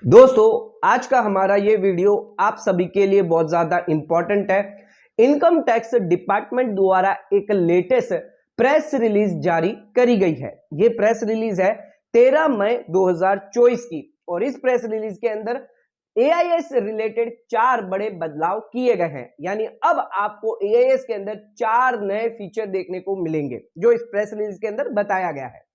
दोस्तों, आज का हमारा ये वीडियो आप सभी के लिए बहुत ज्यादा इंपॉर्टेंट है। इनकम टैक्स डिपार्टमेंट द्वारा एक लेटेस्ट प्रेस रिलीज जारी करी गई है। ये प्रेस रिलीज है 13 मई 2024 की और इस प्रेस रिलीज के अंदर एआईएस रिलेटेड 4 बड़े बदलाव किए गए हैं। यानी अब आपको एआईएस के अंदर 4 नए फीचर देखने को मिलेंगे जो इस प्रेस रिलीज के अंदर बताया गया है।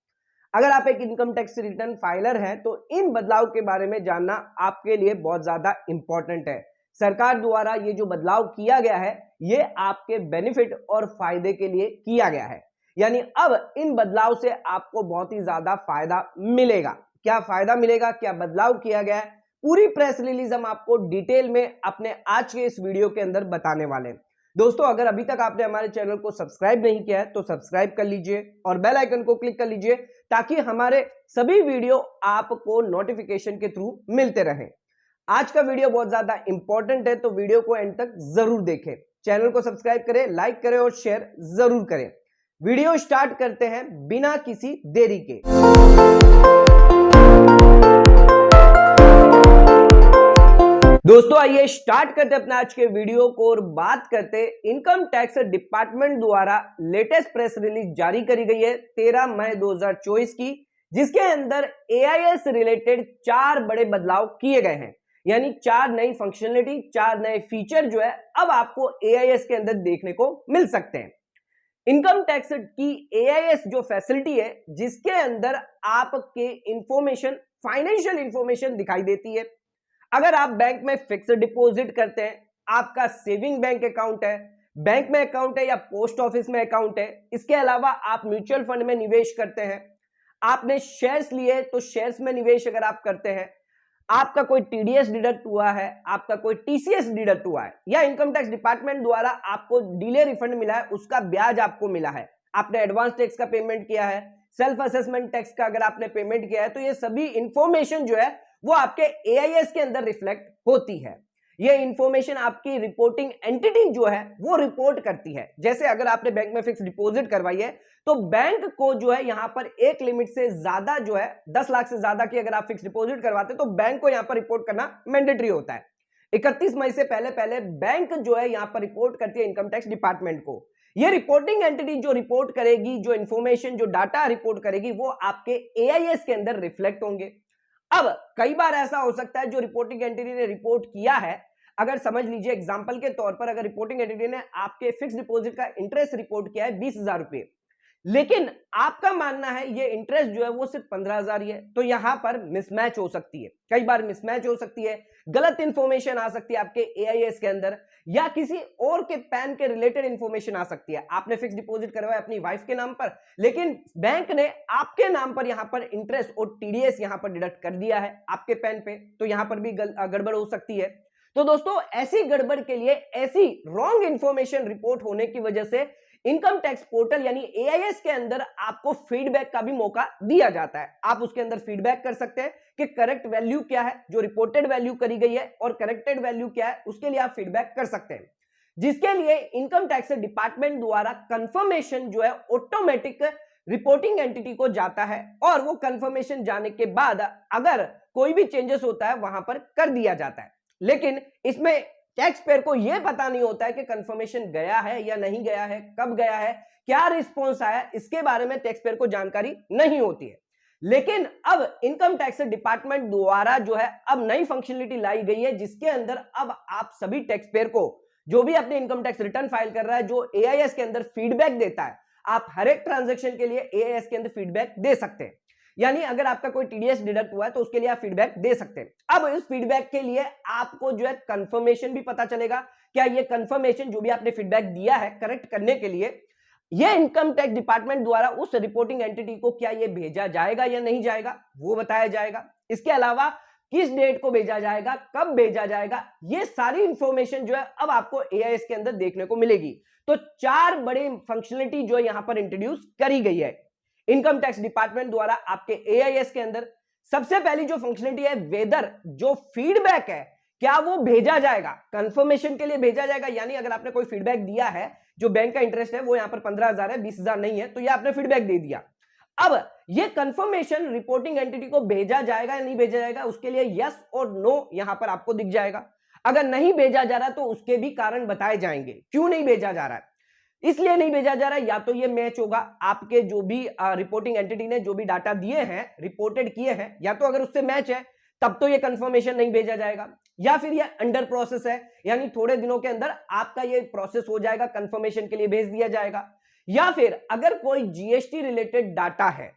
अगर आप एक इनकम टैक्स रिटर्न फाइलर हैं तो इन बदलाव के बारे में जानना आपके लिए बहुत ज्यादा इंपॉर्टेंट है। सरकार द्वारा ये जो बदलाव किया गया है ये आपके बेनिफिट और फायदे के लिए किया गया है। यानी अब इन बदलाव से आपको बहुत ही ज्यादा फायदा मिलेगा। क्या फायदा मिलेगा, क्या बदलाव किया गया है, पूरी प्रेस रिलीज हम आपको डिटेल में अपने आज के इस वीडियो के अंदर बताने वाले हैं। दोस्तों, अगर अभी तक आपने हमारे चैनल को सब्सक्राइब नहीं किया है तो सब्सक्राइब कर लीजिए और बेल आइकन को क्लिक कर लीजिए ताकि हमारे सभी वीडियो आपको नोटिफिकेशन के थ्रू मिलते रहें। आज का वीडियो बहुत ज्यादा इंपॉर्टेंट है तो वीडियो को एंड तक जरूर देखें। चैनल को सब्सक्राइब करें, लाइक करें और शेयर जरूर करें। वीडियो स्टार्ट करते हैं बिना किसी देरी के। दोस्तों, आइए स्टार्ट करते हैं अपना आज के वीडियो को और बात करते हैं इनकम टैक्स डिपार्टमेंट द्वारा लेटेस्ट प्रेस रिलीज जारी करी गई है 13 मई 2024 की, जिसके अंदर एआईएस रिलेटेड 4 बड़े बदलाव किए गए हैं। यानी 4 नई फंक्शनलिटी, 4 नए फीचर जो है अब आपको एआईएस के अंदर देखने को मिल सकते हैं। इनकम टैक्स की एआईएस जो फैसिलिटी है जिसके अंदर आपके इंफॉर्मेशन, फाइनेंशियल इंफॉर्मेशन दिखाई देती है। अगर आप बैंक में फिक्स डिपॉजिट करते हैं, आपका सेविंग बैंक अकाउंट है, बैंक में अकाउंट है या पोस्ट ऑफिस में अकाउंट है, इसके अलावा आप म्यूचुअल फंड में निवेश करते हैं, आपने शेयर्स लिए तो शेयर्स में निवेश अगर आप करते हैं, आपका कोई टीडीएस डिडक्ट हुआ है, आपका कोई टीसीएस डिडक्ट हुआ है या इनकम टैक्स डिपार्टमेंट द्वारा आपको डिले रिफंड मिला है, उसका ब्याज आपको मिला है, आपने एडवांस टैक्स का पेमेंट किया है, सेल्फ असेसमेंट टैक्स का अगर आपने पेमेंट किया है, तो ये सभी इंफॉर्मेशन जो है वो आपके एआईएस के अंदर रिफ्लेक्ट होती है। ये इंफॉर्मेशन आपकी रिपोर्टिंग एंटिटी जो है वो रिपोर्ट करती है। जैसे अगर आपने बैंक में फिक्स डिपॉजिट करवाई है तो बैंक को जो है यहां पर एक लिमिट से ज्यादा जो है 10 लाख से ज्यादा की अगर आप फिक्स डिपॉजिट करवाते तो बैंक को यहां पर रिपोर्ट करना मैंडेटरी होता है। 31 मई से पहले पहले बैंक जो है यहां पर रिपोर्ट करती है इनकम टैक्स डिपार्टमेंट को। ये रिपोर्टिंग एंटिटी जो रिपोर्ट करेगी, जो इंफॉर्मेशन, जो डाटा रिपोर्ट करेगी, वो आपके एआईएस के अंदर रिफ्लेक्ट होंगे। अब कई बार ऐसा हो सकता है जो रिपोर्टिंग एंटिटी ने रिपोर्ट किया है, अगर समझ लीजिए एग्जांपल के तौर पर अगर रिपोर्टिंग एंटिटी ने आपके फिक्स डिपॉजिट का इंटरेस्ट रिपोर्ट किया है 20,000 रुपए, लेकिन आपका मानना है ये इंटरेस्ट जो है वो सिर्फ 15,000 ही है, तो यहां पर मिसमैच हो सकती है। कई बार मिसमैच हो सकती है, गलत इंफॉर्मेशन आ सकती है आपके एआईएस के अंदर या किसी और के पैन के रिलेटेड इंफॉर्मेशन आ सकती है। आपने फिक्स डिपॉजिट करवाया अपनी वाइफ के नाम पर, लेकिन बैंक ने आपके नाम पर यहां पर इंटरेस्ट और टीडीएस यहां पर डिडक्ट कर दिया है आपके पैन पे, तो यहां पर भी गड़बड़ हो सकती है। तो दोस्तों, ऐसी गड़बड़ के लिए, ऐसी रॉन्ग इंफॉर्मेशन रिपोर्ट होने की वजह से इनकम टैक्स पोर्टल यानी एआईएस के अंदर आपको फीडबैक का भी मौका दिया जाता है। आप उसके अंदर फीडबैक कर सकते हैं कि करेक्ट वैल्यू क्या है, जो रिपोर्टेड वैल्यू करी गई है, और करेक्टेड वैल्यू क्या है, उसके लिए आप फीडबैक कर सकते हैं। जिसके लिए इनकम टैक्स डिपार्टमेंट द्वारा कंफर्मेशन जो है ऑटोमेटिक रिपोर्टिंग एंटिटी को जाता है और वो कंफर्मेशन जाने के बाद अगर कोई भी चेंजेस होता है वहां पर कर दिया जाता है। लेकिन इसमें टैक्स पेयर को यह पता नहीं होता है कि कंफर्मेशन गया है या नहीं गया है, कब गया है, क्या रिस्पॉन्स आया, इसके बारे में टैक्स पेयर को जानकारी नहीं होती है। लेकिन अब इनकम टैक्स डिपार्टमेंट द्वारा जो है अब नई फंक्शनलिटी लाई गई है जिसके अंदर अब आप सभी टैक्स पेयर को, जो भी अपने इनकम टैक्स रिटर्न फाइल कर रहा है, जो एआईएस के अंदर फीडबैक देता है, आप हर एक ट्रांजैक्शन के लिए एआईएस के अंदर फीडबैक दे सकते हैं। यानी अगर आपका कोई टीडीएस डिडक्ट हुआ है तो उसके लिए आप फीडबैक दे सकते हैं। अब इस फीडबैक के लिए आपको जो है कंफर्मेशन भी पता चलेगा, क्या ये कंफर्मेशन जो भी आपने फीडबैक दिया है करेक्ट करने के लिए, ये इनकम टैक्स डिपार्टमेंट द्वारा उस रिपोर्टिंग एंटिटी को क्या ये भेजा जाएगा या नहीं जाएगा, वो बताया जाएगा। इसके अलावा किस डेट को भेजा जाएगा, कब भेजा जाएगा, ये सारी इंफॉर्मेशन जो है अब आपको एआईएस के अंदर देखने को मिलेगी। तो 4 बड़े फंक्शनलिटी जो यहां पर इंट्रोड्यूस करी गई है इनकम टैक्स डिपार्टमेंट द्वारा आपके एआईएस के अंदर। सबसे पहली जो फंक्शनलिटी है, वेदर जो फीडबैक है क्या वो भेजा जाएगा, कंफर्मेशन के लिए भेजा जाएगा। यानी अगर आपने कोई फीडबैक दिया है, जो बैंक का इंटरेस्ट है वो यहां पर 15,000 है, 20,000 नहीं है, तो ये आपने फीडबैक दे दिया। अब ये कंफर्मेशन रिपोर्टिंग एंटिटी को भेजा जाएगा या नहीं भेजा जाएगा, उसके लिए यस और नो यहां पर आपको दिख जाएगा। अगर नहीं भेजा जा रहा तो उसके भी कारण बताए जाएंगे, क्यों नहीं भेजा जा रहा है। इसलिए नहीं भेजा जा रहा है, या तो ये मैच होगा आपके जो भी रिपोर्टिंग एंटिटी ने जो भी डाटा दिए हैं, रिपोर्टेड किए हैं, या तो अगर उससे मैच है तब तो ये कंफर्मेशन नहीं भेजा जाएगा, या फिर ये अंडर प्रोसेस है, यानी थोड़े दिनों के अंदर आपका ये प्रोसेस हो जाएगा, कंफर्मेशन के लिए भेज दिया जाएगा। या फिर अगर कोई जीएसटी रिलेटेड डाटा है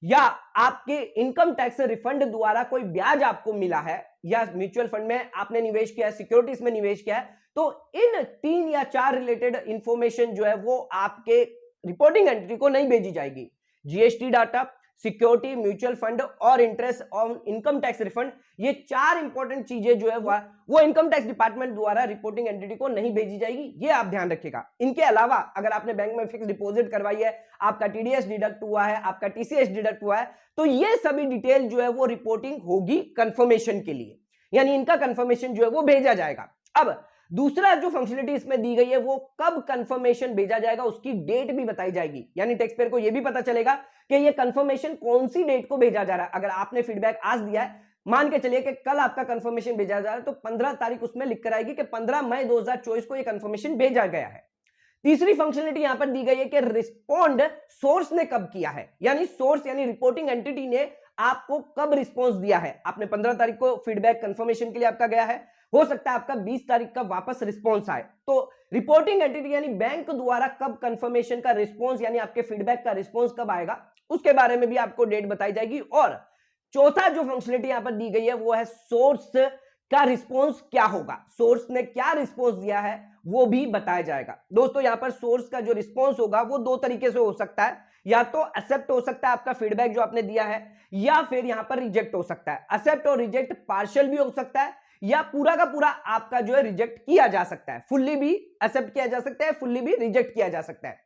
या आपके इनकम टैक्स रिफंड द्वारा कोई ब्याज आपको मिला है, या म्यूचुअल फंड में आपने निवेश किया है, सिक्योरिटीज में निवेश किया है, तो इन 3 या 4 रिलेटेड इंफॉर्मेशन जो है वो आपके रिपोर्टिंग एंटिटी को नहीं भेजी जाएगी। GST data, security, mutual fund और interest on income tax refund, ये 4 इंपॉर्टेंट चीजें जो है वो इनकम टैक्स डिपार्टमेंट द्वारा रिपोर्टिंग एंटिटी को नहीं भेजी जाएगी, ये आप ध्यान रखिएगा। इनके अलावा अगर आपने बैंक में फिक्स डिपॉजिट करवाई है, आपका टीडीएस डिडक्ट हुआ है, आपका टीसीएस डिडक्ट हुआ है, तो ये सभी डिटेल जो है वो रिपोर्टिंग होगी कंफर्मेशन के लिए, यानी इनका कंफर्मेशन जो है वो भेजा जाएगा। अब दूसरा जो फंक्शनलिटी इसमें दी गई है वो कब कंफर्मेशन भेजा जाएगा उसकी डेट भी बताई जाएगी, यानी टैक्स पेयर को यह भी पता चलेगा कि ये कंफर्मेशन कौन सी डेट को भेजा जा रहा है। अगर आपने फीडबैक आज दिया है, मान के चलिए कि कल आपका कंफर्मेशन भेजा जा रहा है, तो 15 तारीख उसमें लिख कर आएगी कि 15 मई 2024 को यह कंफर्मेशन भेजा गया है। तीसरी फंक्शनलिटी यहां पर दी गई है कि रिस्पॉन्ड सोर्स ने कब किया है, यानी सोर्स यानी रिपोर्टिंग एंटिटी ने आपको कब रिस्पॉन्स दिया है। आपने 15 तारीख को फीडबैक कंफर्मेशन के लिए आपका गया है, हो सकता है आपका 20 तारीख का वापस रिस्पॉन्स आए, तो रिपोर्टिंग एंटिटी यानी बैंक द्वारा कब कंफर्मेशन का रिस्पॉन्स यानी आपके फीडबैक का रिस्पॉन्स कब आएगा, उसके बारे में भी आपको डेट बताई जाएगी। और चौथा जो फंक्शनलिटी यहां पर दी गई है वो है सोर्स का रिस्पॉन्स क्या होगा, सोर्स ने क्या रिस्पॉन्स दिया है वो भी बताया जाएगा। दोस्तों यहां पर सोर्स का जो रिस्पॉन्स होगा वो दो तरीके से हो सकता है, या तो एक्सेप्ट हो सकता है आपका फीडबैक जो आपने दिया है, या फिर यहां पर रिजेक्ट हो सकता है। एक्सेप्ट और रिजेक्ट पार्शियल भी हो सकता है, या पूरा का पूरा आपका जो है रिजेक्ट किया जा सकता है, फुल्ली भी एक्सेप्ट किया जा सकता है, फुल्ली भी रिजेक्ट किया जा सकता है।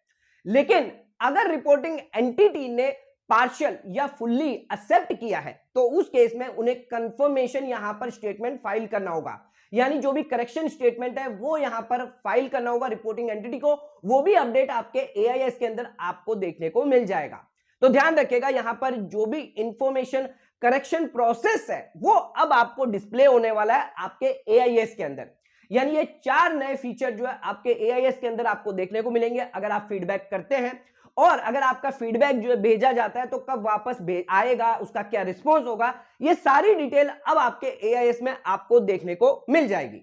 लेकिन अगर रिपोर्टिंग एंटिटी ने पार्शियल या फुल्ली एक्सेप्ट किया है तो उस केस में उन्हें कंफर्मेशन यहां पर स्टेटमेंट फाइल करना होगा, यानी जो भी करेक्शन स्टेटमेंट है वो यहां पर फाइल करना होगा रिपोर्टिंग एंटिटी को, वो भी अपडेट आपके एआईएस के अंदर आपको देखने को मिल जाएगा। तो ध्यान रखिएगा यहां पर जो भी इंफॉर्मेशन करेक्शन प्रोसेस है वो अब आपको डिस्प्ले होने वाला है आपके एआईएस के अंदर, यानी ये 4 नए फीचर जो है आपके एआईएस के अंदर आपको देखने को मिलेंगे अगर आप फीडबैक करते हैं, और अगर आपका फीडबैक जो है भेजा जाता है तो कब वापस आएगा, उसका क्या रिस्पॉन्स होगा, ये सारी डिटेल अब आपके एआईएस में आपको देखने को मिल जाएगी।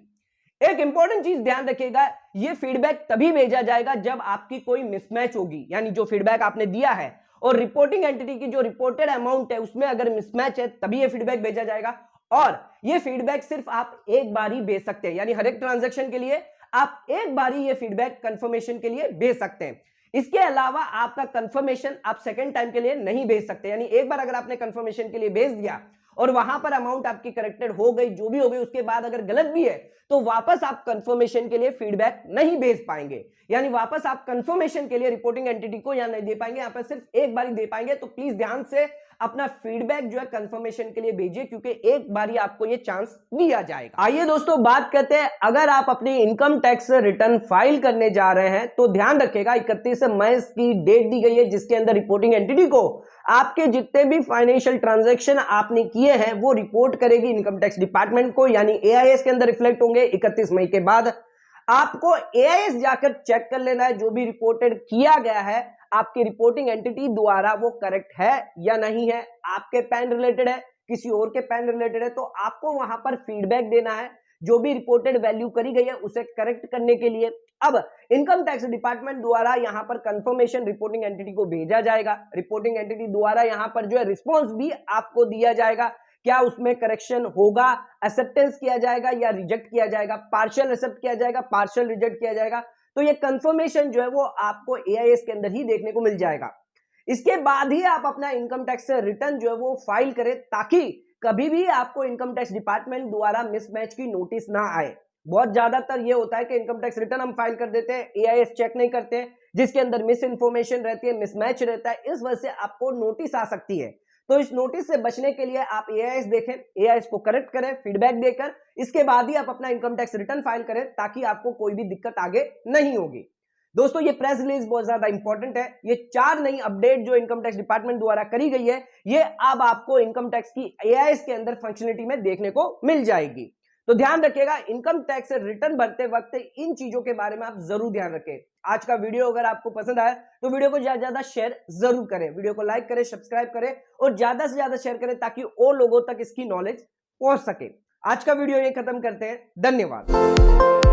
एक इंपॉर्टेंट चीज ध्यान रखिएगा, ये फीडबैक तभी भेजा जाएगा जब आपकी कोई मिसमैच होगी, यानी जो फीडबैक आपने दिया है और रिपोर्टिंग एंटिटी की जो रिपोर्टेड अमाउंट है उसमें अगर मिसमैच है तभी ये फीडबैक भेजा जाएगा। और ये फीडबैक सिर्फ आप एक बार ही भेज सकते हैं, यानी हर एक ट्रांजैक्शन के लिए आप एक बार ही ये फीडबैक कंफर्मेशन के लिए भेज सकते हैं। इसके अलावा आपका कंफर्मेशन आप सेकंड टाइम के लिए नहीं भेज सकते, यानी एक बार अगर आपने कंफर्मेशन के लिए भेज दिया और वहां पर अमाउंट आपकी करेक्टेड हो गई, जो भी हो गई, उसके बाद अगर गलत भी है तो वापस आप कंफर्मेशन के लिए फीडबैक नहीं भेज पाएंगे, यानी वापस आप कंफर्मेशन के लिए रिपोर्टिंग एंटिटी को यहां नहीं दे पाएंगे, यहां पर सिर्फ एक बार ही दे पाएंगे। तो प्लीज ध्यान से अपना फीडबैक जो है कंफर्मेशन के लिए भेजिए, क्योंकि एक बार ही आपको ये चांस दिया जाएगा। आइए दोस्तों बात करते हैं, अगर आप अपनी इनकम टैक्स रिटर्न फाइल करने जा रहे हैं तो ध्यान रखिएगा 31 मई की डेट दी गई है जिसके अंदर रिपोर्टिंग एंटिटी को आपके जितने भी फाइनेंशियल ट्रांजैक्शन आपने किए हैं वो रिपोर्ट करेगी इनकम टैक्स डिपार्टमेंट को, यानी एआईएस के अंदर रिफ्लेक्ट होंगे। 31 मई के बाद आपको एआईएस जाकर चेक कर लेना है जो भी रिपोर्टेड किया गया है आपकी रिपोर्टिंग एंटिटी द्वारा वो करेक्ट है या नहीं है, आपके पैन रिलेटेड है, किसी और के पैन रिलेटेड है, तो आपको वहां पर फीडबैक देना है जो भी रिपोर्टेड वैल्यू करी गई है उसे करेक्ट करने के लिए। अब इनकम टैक्स डिपार्टमेंट द्वारा यहां पर कंफर्मेशन रिपोर्टिंग एंटिटी को भेजा जाएगा, रिपोर्टिंग एंटिटी द्वारा यहां पर जो है रिस्पॉन्स भी आपको दिया जाएगा, क्या उसमें करेक्शन होगा, एक्सेप्टेंस किया जाएगा या रिजेक्ट किया जाएगा, पार्शियल एक्सेप्ट किया जाएगा, पार्शियल रिजेक्ट किया जाएगा। तो ये कंफर्मेशन जो है वो आपको एआईएस के अंदर ही देखने को मिल जाएगा। इसके बाद ही आप अपना इनकम टैक्स रिटर्न जो है वो फाइल करें, ताकि कभी भी आपको इनकम टैक्स डिपार्टमेंट द्वारा मिसमैच की नोटिस ना आए। बहुत ज्यादातर ये होता है कि इनकम टैक्स रिटर्न हम फाइल कर देते हैं, एआईएस चेक नहीं करते हैं, जिसके अंदर मिस इन्फॉर्मेशन रहती है, मिसमैच रहता है, इस वजह से आपको नोटिस आ सकती है। तो इस नोटिस से बचने के लिए आप एआईएस देखें, एआईएस को करेक्ट करें फीडबैक देकर, इसके बाद ही आप अपना इनकम टैक्स रिटर्न फाइल करें ताकि आपको कोई भी दिक्कत आगे नहीं होगी। दोस्तों ये प्रेस रिलीज बहुत ज्यादा इंपॉर्टेंट है। ये 4 नई अपडेट जो इनकम टैक्स डिपार्टमेंट द्वारा करी गई है, ये अब आपको इनकम टैक्स की एआईएस के अंदर फंक्शनलिटी में देखने को मिल जाएगी। तो ध्यान रखिएगा, इनकम टैक्स रिटर्न भरते वक्त इन चीजों के बारे में आप जरूर ध्यान रखें। आज का वीडियो अगर आपको पसंद आया तो वीडियो को ज्यादा से ज्यादा शेयर जरूर करें, वीडियो को लाइक करें, सब्सक्राइब करें और ज्यादा से ज्यादा शेयर करें ताकि और लोगों तक इसकी नॉलेज पहुंच सके। आज का वीडियो ये खत्म करते हैं, धन्यवाद।